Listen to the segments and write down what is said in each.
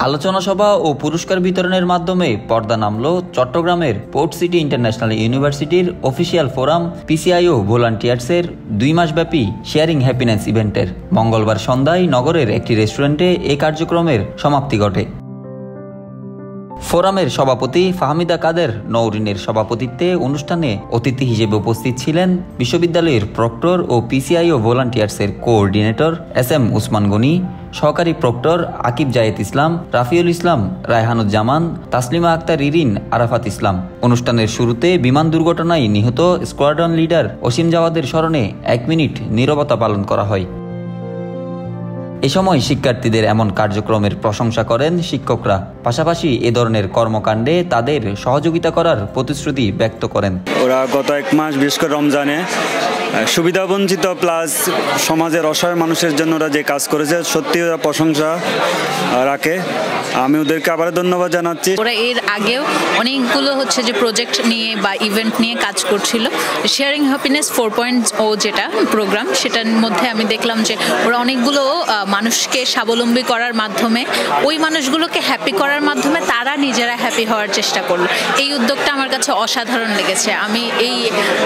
আলোচনা সভা ও পুরস্কার বিতরণের মাধ্যমে পর্দা নামল চট্টগ্রামের পোর্ট সিটি ইন্টারন্যাশনাল ইউনিভার্সিটির অফিসিয়াল ফোরাম পিসিআইও ভলান্টিয়ার্সের 2 মাসব্যাপী শেয়ারিং হ্যাপিনেস ইভেন্টের। মঙ্গলবার সন্ধ্যায় নগরের একটি রেস্টুরেন্টে এ কার্যক্রমের সমাপ্তি ঘটে। ফোরামের সভাপতি ফাহমিদা কাদের নওরিনের সভাপতিত্বে অনুষ্ঠানে অতিথি হিসেবে উপস্থিত ছিলেন বিশ্ববিদ্যালয়ের প্রক্টর ও পিসিআইও ভলান্টিয়ার্সের কোঅর্ডিনেটর SM উসমান গনি, সহকারী প্রক্টর আকিব জায়েদ ইসলাম, রাফিউল ইসলাম, রায়হানুজ্জামান, তাসলিমা আক্তার ইরিন, আরাফাত ইসলাম। অনুষ্ঠানের শুরুতে বিমান দুর্ঘটনায় নিহত স্কোয়াড্রন লিডার অসীম জাওয়াদের স্মরণে 1 মিনিট নীরবতা পালন করা হয়। এ সময় শিক্ষার্থীদের এমন কার্যক্রমের প্রশংসা করেন শিক্ষকরা, পাশাপাশি এ ধরনের কর্মকাণ্ডে তাদের সহযোগিতা করার প্রতিশ্রুতি ব্যক্ত করেন। ওরা গত 1 মাস বিশেষ করে রমজানে সুবিধাবঞ্চিত প্লাস সমাজের অসহায় মানুষের জন্য ওরা যে কাজ করেছে সত্যি ওরা প্রশংসা রাখে। আমি ওদেরকে আবার ধন্যবাদ জানাচ্ছি। ওরা এর আগেও অনেকগুলো যে প্রজেক্ট নিয়ে বা ইভেন্ট নিয়ে কাজ করছিল। শেয়ারিং হ্যাপিনেস 4.0 যেটা প্রোগ্রাম, সেটার মধ্যে আমি দেখলাম যে ওরা অনেকগুলো মানুষকে স্বাবলম্বী করার মাধ্যমে, ওই মানুষগুলোকে হ্যাপি করার মাধ্যমে তারা নিজেরা হ্যাপি হওয়ার চেষ্টা করলো। এই উদ্যোগটা আমার কাছে অসাধারণ লেগেছে। আমি এই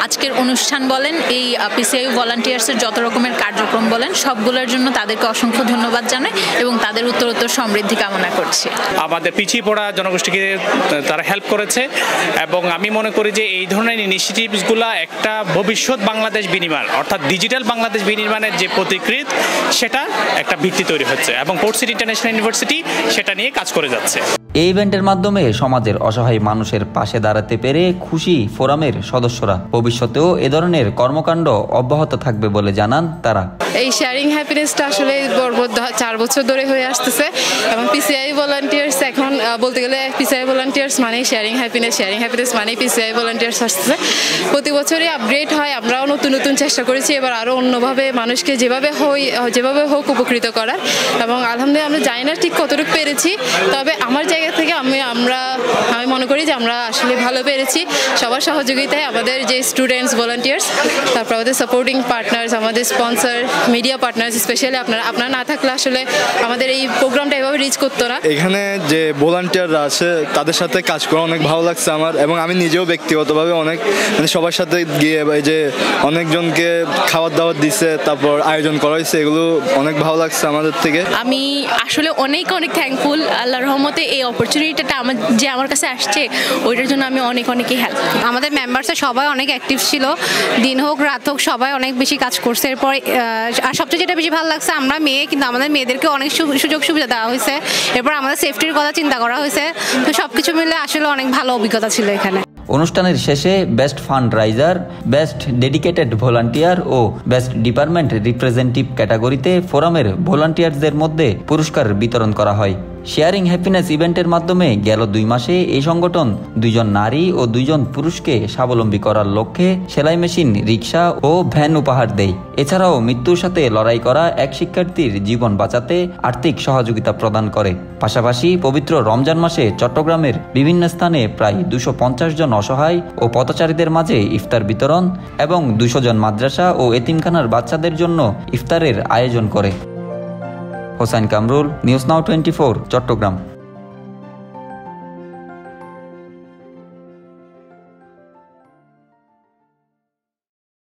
আজকের অনুষ্ঠান বলেন, এই পিসিআইও ভলান্টিয়ার্সের যত রকমের কার্যক্রম বলেন, সবগুলোর জন্য তাদেরকে অসংখ্য ধন্যবাদ জানাই এবং তাদের উত্তরোত্তর সমৃদ্ধি কামনা করছি। আমাদের পিছিয়ে পড়া জনগোষ্ঠীকে তারা হেল্প করেছে এবং আমি মনে করি যে এই ধরনের ইনিশিয়েটিভসগুলো একটা ভবিষ্যৎ বাংলাদেশ বিনির্মাণ, অর্থাৎ ডিজিটাল বাংলাদেশ বিনির্মাণের যে প্রতিকৃত, সেটা একটা ভিত্তি তৈরি হচ্ছে এবং পোর্ট সিটি ইন্টারন্যাশনাল ইউনিভার্সিটি সেটা নিয়ে কাজ করে যাচ্ছে। এই ইভেন্টের মাধ্যমে সমাজের অসহায় মানুষের পাশে দাঁড়াতে পেরে খুশি ফোরামের সদস্যরা। ভবিষ্যতেও এ ধরনের কর্মকাণ্ড অব্যাহত থাকবে বলে জানান তারা। এই শেয়ারিং হ্যাপিনেসটা আসলে 4 বছর ধরে হয়ে আসতেছে এবং পিসিআই ভলান্টিয়ার্স এখন বলতে গেলে পিসিআই ভলান্টিয়ার্স মানে শেয়ারিং হ্যাপিনেস মানে পিসিআই ভলান্টিয়ার্স আসতেছে। প্রতি বছরই আপগ্রেড হয়, আমরাও নতুন নতুন চেষ্টা করেছি এবার আরও অন্যভাবে মানুষকে যেভাবে হোক উপকৃত করার, এবং আলহামদুলিল্লাহ আমরা জানি না ঠিক কতটুকু পেরেছি, তবে আমার জায়গা থেকে আমি মনে করি যে আমরা আসলে ভালো পেরেছি। সবার সহযোগিতায় আমাদের যে স্টুডেন্টস ভলান্টিয়ার্স, তারপর আমাদের সাপোর্টিং পার্টনার্স, আমাদের স্পন্সর, মিডিয়া পার্টনার্স, স্পেশালি আপনারা না থাকলে আসলে আমাদের এই প্রোগ্রামটা এভাবে রিচ করতো না। এখানে যে ভলান্টিয়াররা আছে তাদের সাথে কাজ করে অনেক ভালো লাগছে আমার, এবং আমি নিজেও ব্যক্তিগতভাবে অনেক সবার সাথে গিয়ে যে অনেকজনকে খাবার দাবার দিচ্ছে, তারপর আয়োজন করা হয়েছে, এগুলো অনেক ভালো লাগছে আমাদের থেকে। আমি আসলে অনেক থ্যাঙ্কফুল আল্লাহর রহমতে এই অপরচুনিটিটা আমার কাছে আসছে, ওইটার জন্য আমি অনেকই হেল্প। আমাদের মেম্বার্সরা সবাই অনেক অ্যাক্টিভ ছিল, দিন হোক রাত হোক সবাই অনেক বেশি কাজ করছে। এরপর আর সবচেয়ে যেটা বেশি ভালো লাগছে, আমরা মেয়ে কিন্তু আমাদের মেয়েদেরকে অনেক সুযোগ সুবিধা দেওয়া হয়েছে, এরপর আমাদের সেফটির কথা চিন্তা করা হয়েছে। তো সবকিছু মিলে আসলে অনেক ভালো অভিজ্ঞতা ছিল এখানে। অনুষ্ঠানের শেষে best fund raiser, best dedicated volunteer ও বেস্ট ডিপার্টমেন্ট রিপ্রেজেন্টেটিভ ক্যাটাগরিতে ফোরামের ভলান্টিয়ারদের মধ্যে পুরস্কার বিতরণ করা হয়। শেয়ারিং হ্যাপিনেস ইভেন্টের মাধ্যমে গেল 2 মাসে এই সংগঠন 2 জন নারী ও 2 জন পুরুষকে স্বাবলম্বী করার লক্ষ্যে সেলাই মেশিন, রিক্সা ও ভ্যান উপহার দেয়। এছাড়াও মৃত্যুর সাথে লড়াই করা এক শিক্ষার্থীর জীবন বাঁচাতে আর্থিক সহযোগিতা প্রদান করে। পাশাপাশি পবিত্র রমজান মাসে চট্টগ্রামের বিভিন্ন স্থানে প্রায় 250 জন অসহায় ও পথচারীদের মাঝে ইফতার বিতরণ এবং 200 জন মাদ্রাসা ও এতিমখানার বাচ্চাদের জন্য ইফতারের আয়োজন করে। Hossain Kamrul, news now 24, Chittagong.